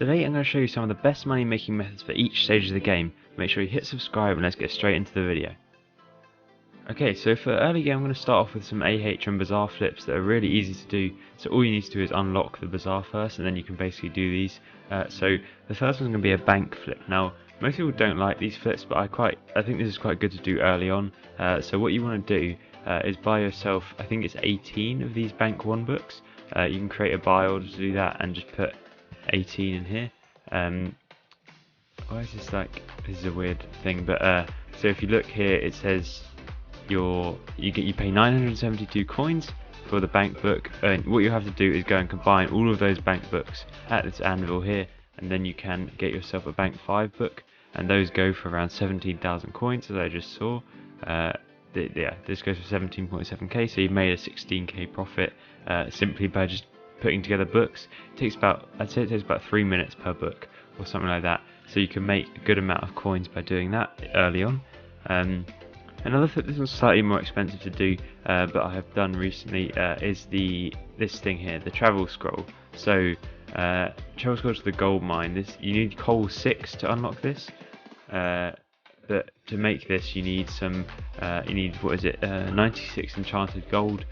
Today I'm going to show you some of the best money making methods for each stage of the game. Make sure you hit subscribe and let's get straight into the video. Okay, so for early game I'm going to start off with some AH and Bazaar flips that are really easy to do. So all you need to do is unlock the Bazaar first and then you can basically do these. So the first one's going to be a bank flip. Now most people don't like these flips, but I think this is quite good to do early on. So what you want to do is buy yourself, I think it's 18 of these bank 1 books. You can create a buy order to do that and just put 18 in here. Why is this like, this is a weird thing, but so if you look here it says you pay 972 coins for the bank book, and what you have to do is go and combine all of those bank books at this anvil here, and then you can get yourself a bank 5 book, and those go for around 17,000 coins as I just saw. This goes for 17.7k, so you've made a 16k profit simply by just putting together books. I'd say it takes about 3 minutes per book or something like that, so you can make a good amount of coins by doing that early on. Another thing, this one's slightly more expensive to do, but I have done recently, is this thing here, the travel scroll. So travel scroll to the gold mine. You need coal 6 to unlock this, but to make this you need 96 enchanted gold,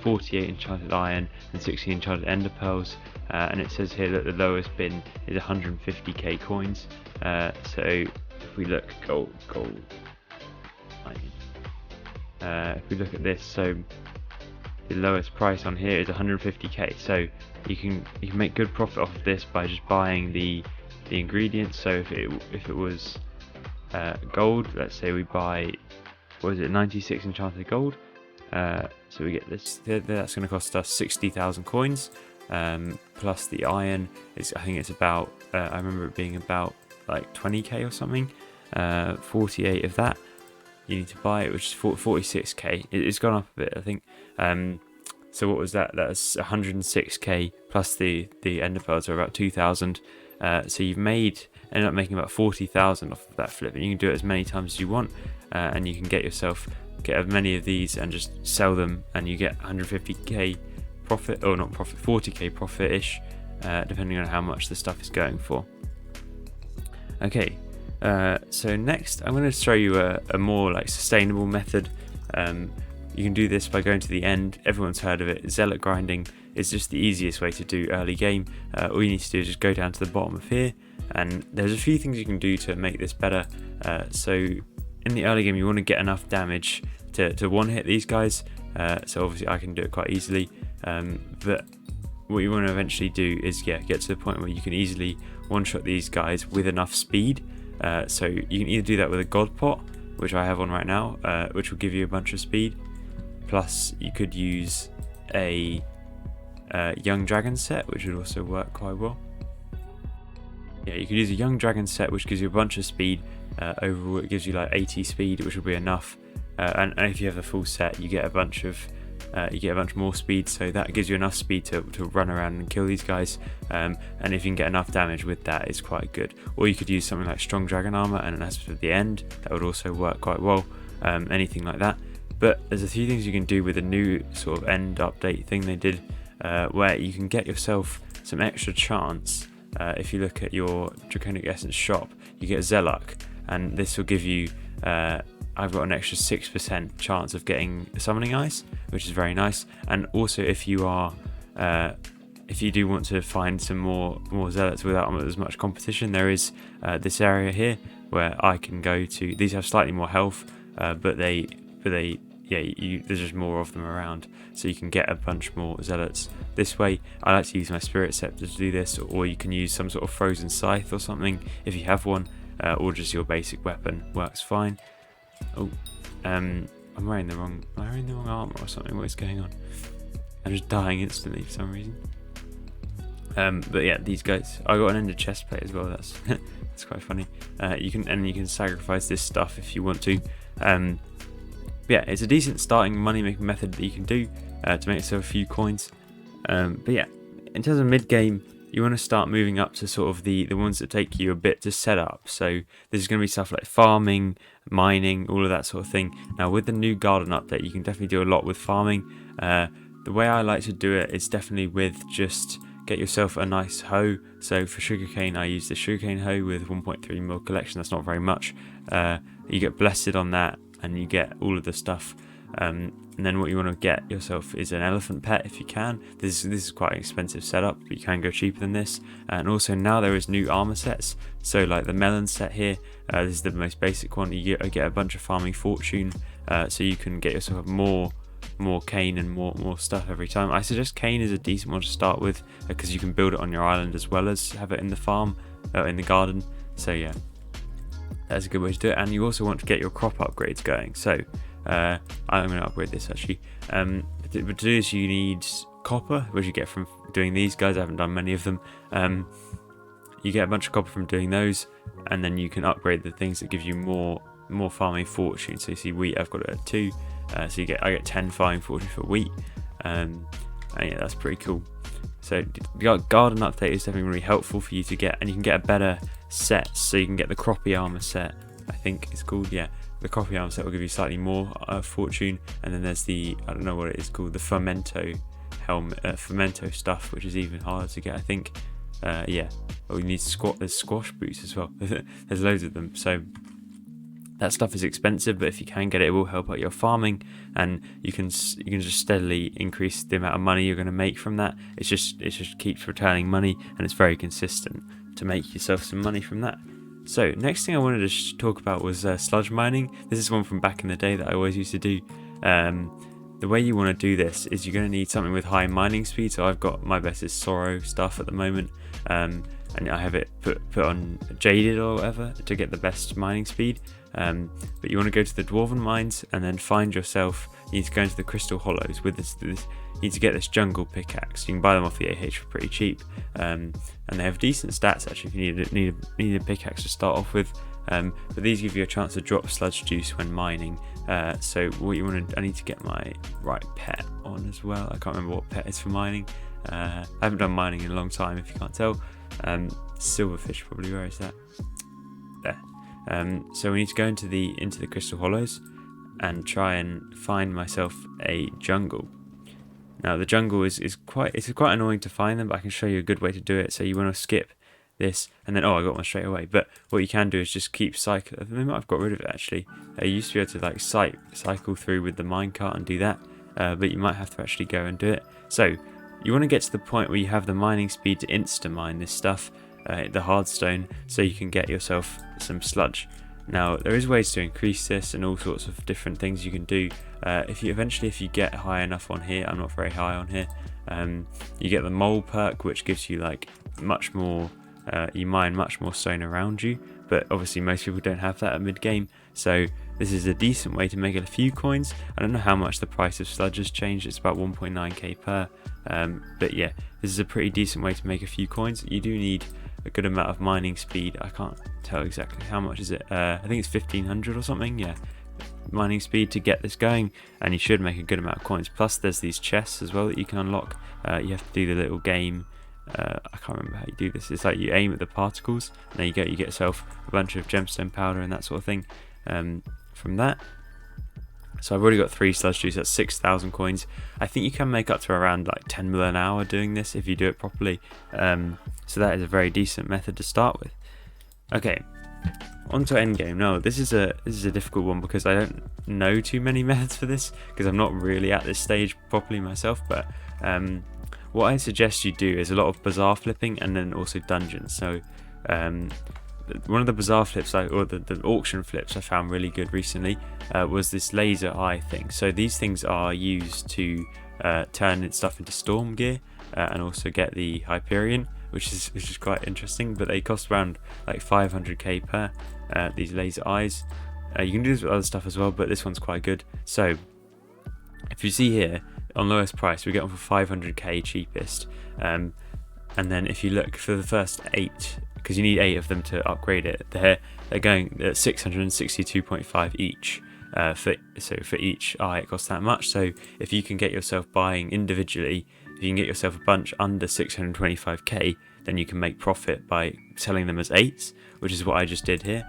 48 enchanted iron and 60 enchanted ender pearls, and it says here that the lowest bin is 150k coins. So if we look gold if we look at this, so the lowest price on here is 150k, so you can make good profit off of this by just buying the ingredients. So if it was gold, let's say we buy, 96 enchanted gold, so we get this, that's going to cost us 60,000 coins, plus the iron is, I think it's about, I remember it being about like 20k or something, 48 of that you need to buy it, which is 46k. It's gone up a bit, I think. So what was that? That's 106k plus the ender pearls are about 2,000. So you've ended up making about 40,000 off of that flip, and you can do it as many times as you want, and you can get as many of these and just sell them, and you get 150k profit, or not profit, 40k profit-ish, depending on how much the stuff is going for. Okay. So next I'm going to show you a more like sustainable method. You can do this by going to the end. Everyone's heard of it. Zealot Grinding is just the easiest way to do early game. All you need to do is just go down to the bottom of here, and there's a few things you can do to make this better. So in the early game you want to get enough damage to one hit these guys, so obviously I can do it quite easily, but what you want to eventually do is get to the point where you can easily one shot these guys with enough speed. So you can either do that with a god pot, which I have on right now, which will give you a bunch of speed, plus you could use a young dragon set, which would also work quite well. Yeah, you could use a young dragon set, which gives you a bunch of speed. Overall it gives you like 80 speed, which will be enough, and if you have the full set you get a bunch more speed, so that gives you enough speed to run around and kill these guys, and if you can get enough damage with that, it's quite good. Or you could use something like strong dragon armor and an aspect at the end, that would also work quite well, anything like that. But there's a few things you can do with a new sort of end update thing they did, where you can get yourself some extra chance. If you look at your Draconic Essence shop, you get Zealot, and this will give you I've got an extra 6% chance of getting summoning ice, which is very nice. And also if you do want to find some more zealots without as much competition, there is this area here where I can go to. These have slightly more health, but there's just more of them around, so you can get a bunch more zealots this way. I like to use my spirit scepter to do this, or you can use some sort of frozen scythe or something if you have one, or just your basic weapon works fine. Oh, am I wearing the wrong armor or something? What is going on? I'm just dying instantly for some reason. But yeah, these guys. I got an ender chest plate as well. That's that's quite funny. You can sacrifice this stuff if you want to. Yeah, it's a decent starting money making method that you can do to make yourself a few coins. But yeah, in terms of mid game, you want to start moving up to sort of the ones that take you a bit to set up. So this is going to be stuff like farming, mining, all of that sort of thing. Now with the new garden update, you can definitely do a lot with farming. The way I like to do it is definitely with just get yourself a nice hoe. So for sugarcane, I use the sugarcane hoe with 1.3 mil collection. That's not very much. You get blessed on that, and you get all of the stuff. And then what you want to get yourself is an elephant pet if you can. This is quite an expensive setup, but you can go cheaper than this. And also now there is new armor sets. So like the melon set here, this is the most basic one. You get a bunch of farming fortune, so you can get yourself more cane and more stuff every time. I suggest cane is a decent one to start with, because you can build it on your island as well as have it in the farm, in the garden. So yeah, that's a good way to do it. And you also want to get your crop upgrades going. So I'm going to upgrade this actually. But to do this you need copper, which you get from doing these guys. I haven't done many of them. You get a bunch of copper from doing those, and then you can upgrade the things that give you more farming fortune. So you see wheat, I've got it at 2. So I get 10 farming fortune for wheat. And yeah, that's pretty cool. So the garden update is definitely really helpful for you to get, and you can get a better set. So you can get the croppy armor set, I think it's called. Yeah, the croppy armor set will give you slightly more fortune. And then there's the, I don't know what it is called, the fermento helmet, fermento stuff, which is even harder to get, I think. Yeah. Oh, you need there's squash boots as well. There's loads of them. So that stuff is expensive, but if you can get it, it will help out your farming, and you can just steadily increase the amount of money you're going to make from that. It just keeps returning money, and it's very consistent to make yourself some money from that. So next thing I wanted to talk about was sludge mining. This is one from back in the day that I always used to do. The way you want to do this is you're going to need something with high mining speed. So I've got my best is Sorrow stuff at the moment, and I have it put on Jaded or whatever to get the best mining speed. But you want to go to the Dwarven mines and then find yourself, you need to go into the Crystal Hollows with this you need to get this jungle pickaxe. You can buy them off the AH for pretty cheap, and they have decent stats actually if you need a pickaxe to start off with. But these give you a chance to drop sludge juice when mining. So what you want to, I need to get my right pet on as well. I can't remember what pet is for mining. I haven't done mining in a long time, if you can't tell. Silverfish probably, where is that? There. So we need to go into the Crystal Hollows and try and find myself a jungle. Now the jungle is quite annoying to find them, but I can show you a good way to do it. So you want to skip this, and then I got one straight away. But what you can do is just keep cycling. I might have got rid of it actually. You used to be able to like cycle through with the minecart and do that, but you might have to actually go and do it. So you want to get to the point where you have the mining speed to insta mine this stuff, the hardstone, so you can get yourself some sludge. Now there is ways to increase this and all sorts of different things you can do. If you get high enough on here, I'm not very high on here, you get the mole perk, which gives you like much more, you mine much more stone around you, but obviously most people don't have that at mid game. So this is a decent way to make a few coins. I don't know how much the price of sludge has changed, it's about 1.9k per, but yeah, this is a pretty decent way to make a few coins. You do need a good amount of mining speed. I can't tell exactly how much is it. I think it's 1500 or something. Yeah, mining speed to get this going, and you should make a good amount of coins. Plus there's these chests as well that you can unlock. You have to do the little game. I can't remember how you do this. It's like you aim at the particles, and there you go, you get yourself a bunch of gemstone powder and that sort of thing from that. So I've already got 3 sludge juice, that's 6,000 coins. I think you can make up to around like 10 mil an hour doing this if you do it properly. So that is a very decent method to start with. Okay, on to endgame. No, this is a difficult one because I don't know too many methods for this, because I'm not really at this stage properly myself. But what I suggest you do is a lot of bazaar flipping and then also dungeons. So one of the bazaar flips, or the auction flips I found really good recently, was this laser eye thing. So these things are used to turn stuff into storm gear, and also get the Hyperion, which is quite interesting. But they cost around like 500k per, these laser eyes. You can do this with other stuff as well, but this one's quite good. So if you see here on lowest price, we get them for 500k cheapest, and then if you look for the first 8, because you need 8 of them to upgrade it, they're going at 662.5 each. So for each eye it costs that much. So if you can get yourself buying individually, if you can get yourself a bunch under 625k, then you can make profit by selling them as 8s, which is what I just did here.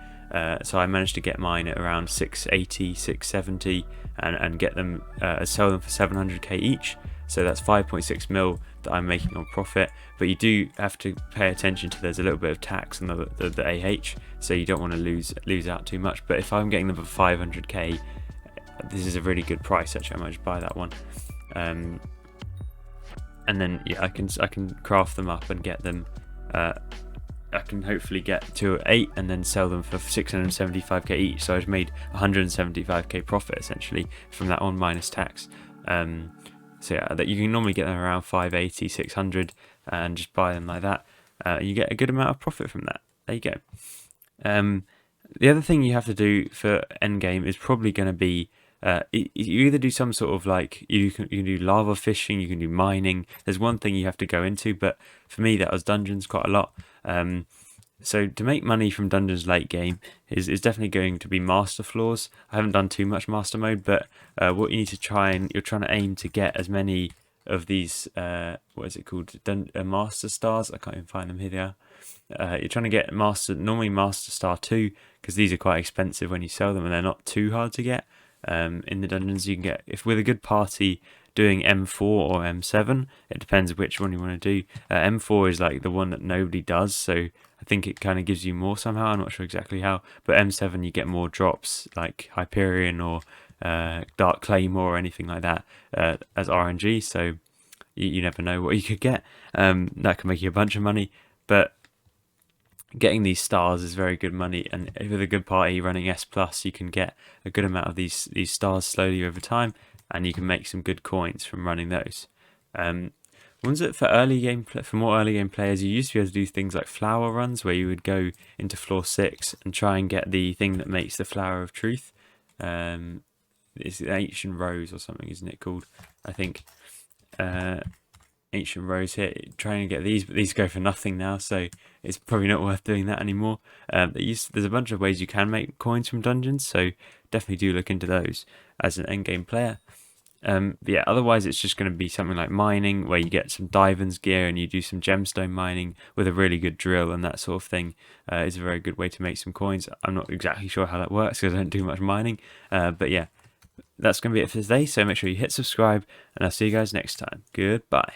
So I managed to get mine at around 680, 670, and get them, sell them for 700k each. so that's 5.6 mil that I'm making on profit. But you do have to pay attention to, there's a little bit of tax on the AH, so you don't want to lose out too much. But if I'm getting them for 500k, this is a really good price. Actually, I might just buy that one. And then yeah, I can craft them up and get them. I can hopefully get to 8 and then sell them for 675k each. So I've made 175k profit essentially from that one minus tax. So yeah, that you can normally get them around 580, 600, and just buy them like that. You get a good amount of profit from that. There you go. The other thing you have to do for Endgame is probably going to be you either do some sort of like you can do lava fishing, you can do mining. There's one thing you have to go into, but for me that was dungeons quite a lot. So to make money from dungeons late game is definitely going to be master floors. I haven't done too much master mode, but what you need to you're trying to aim to get as many of these what is it called, master stars. I can't even find them. Here they are. You're trying to get normally master star 2, because these are quite expensive when you sell them and they're not too hard to get. In the dungeons you can get, if with a good party doing M4 or M7, it depends which one you want to do. M4 is like the one that nobody does, so I think it kind of gives you more somehow. I'm not sure exactly how, but M7 you get more drops like Hyperion or Dark Claymore or anything like that as RNG, so you never know what you could get. That can make you a bunch of money, but getting these stars is very good money, and with a good party running S+, you can get a good amount of these stars slowly over time, and you can make some good coins from running those. Ones that for more early game players, you used to be able to do things like flower runs, where you would go into floor 6 and try and get the thing that makes the flower of truth. It's Ancient Rose or something, isn't it called? I think Ancient Rose here. Trying to get these, but these go for nothing now, so it's probably not worth doing that anymore. There's a bunch of ways you can make coins from dungeons, so definitely do look into those as an endgame player. But yeah, otherwise it's just going to be something like mining, where you get some Divans gear and you do some gemstone mining with a really good drill, and that sort of thing is a very good way to make some coins. I'm not exactly sure how that works because I don't do much mining, but yeah, that's going to be it for today, so make sure you hit subscribe, and I'll see you guys next time. Goodbye.